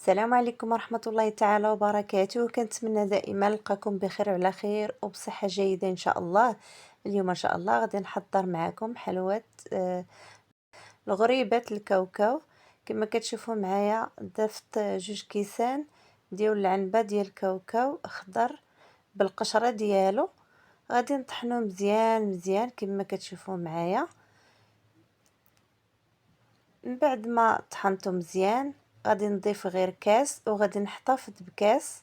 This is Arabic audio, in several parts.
السلام عليكم ورحمة الله تعالى وبركاته. كنتمنى دائما نلقاكم بخير وعلى خير وبصحة جيدة إن شاء الله. اليوم إن شاء الله غادي نحضر معكم حلوة الغريبة الكاوكاو. كما كتشوفوا معايا ضفت 2 كيسان ديال العنبة ديال الكاوكاو خضر بالقشرة ديالو. غادي نطحنو مزيان مزيان كما كتشوفوا معايا. من بعد ما طحنته مزيان غادي نضيف غير كاس وغادي نحتفظ بكاس.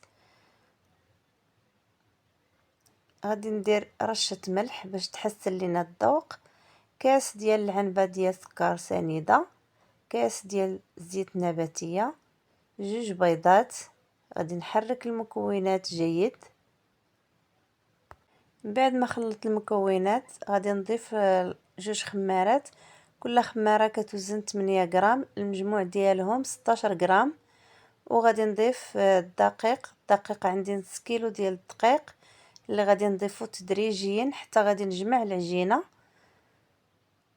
غادي ندير رشة ملح باش تحسن لينا الذوق، كاس ديال العنبة ديال سكر سنيدة، كاس ديال زيت نباتية، 2 بيضات. غادي نحرك المكونات جيد. من بعد ما خلطت المكونات غادي نضيف 2 خمارات، كل خمارة كتوزن 8 غرام، المجموع ديالهم 16 غرام. وغادي نضيف الدقيق عندي نص كيلو ديال الدقيق اللي غادي نضيفه تدريجيا حتى غادي نجمع العجينه.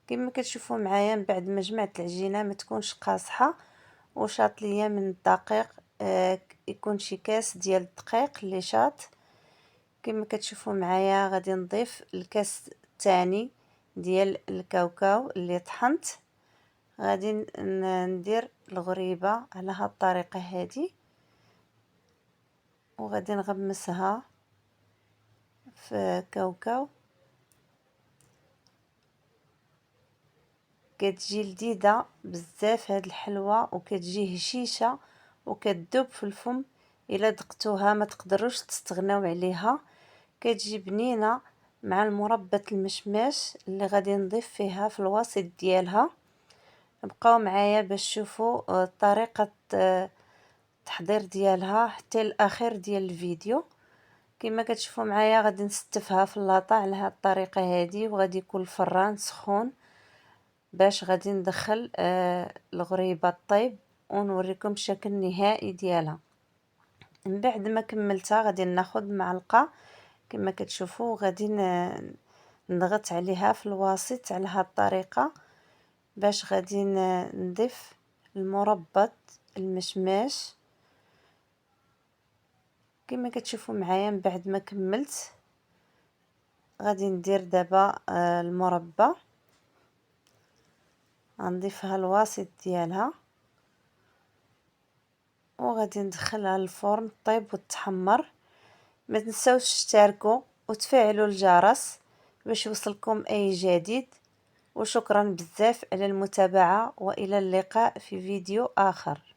كما كتشوفوا معايا من بعد ما جمعت العجينه ما تكونش قاصحه وشاط ليا من الدقيق، يكون شي كاس ديال الدقيق اللي شاط. كما كتشوفوا معايا غادي نضيف الكاس الثاني ديال الكاوكاو اللي طحنت. غادي ندير الغريبه على هاد الطريقه هذه وغادي نغمسها في كاوكاو. كتجي لذيذه بزاف هاد الحلوى وكتجي هشيشه وكتذوب في الفم. الا ذقتوها ما تقدروش تستغناو عليها. كتجي بنينه مع المربى المشماش اللي غادي نضيف فيها في الوسط ديالها. بقاو معايا باش تشوفوا طريقه التحضير ديالها حتى الاخير ديال الفيديو. كما كتشوفوا معايا غادي نستفها في اللاطه على هاد الطريقه هذه، وغادي يكون الفران سخون باش غادي ندخل الغريبه الطيب ونوريكم الشكل النهائي ديالها. من بعد ما كملتها غادي ناخذ معلقه كما كتشوفوا، غادي نضغط عليها في الوسط على هاد الطريقه باش غادي نضيف المربى المشماش. كما كتشوفوا معايا من بعد ما كملت غادي ندير دابا المربى، غنضيفها الوسط ديالها وغادي ندخلها للفرن طيب وتحمر. ما تنساوش تشتركوا وتفعلوا الجرس باش يوصلكم اي جديد. وشكرا بزاف على المتابعة والى اللقاء في فيديو اخر.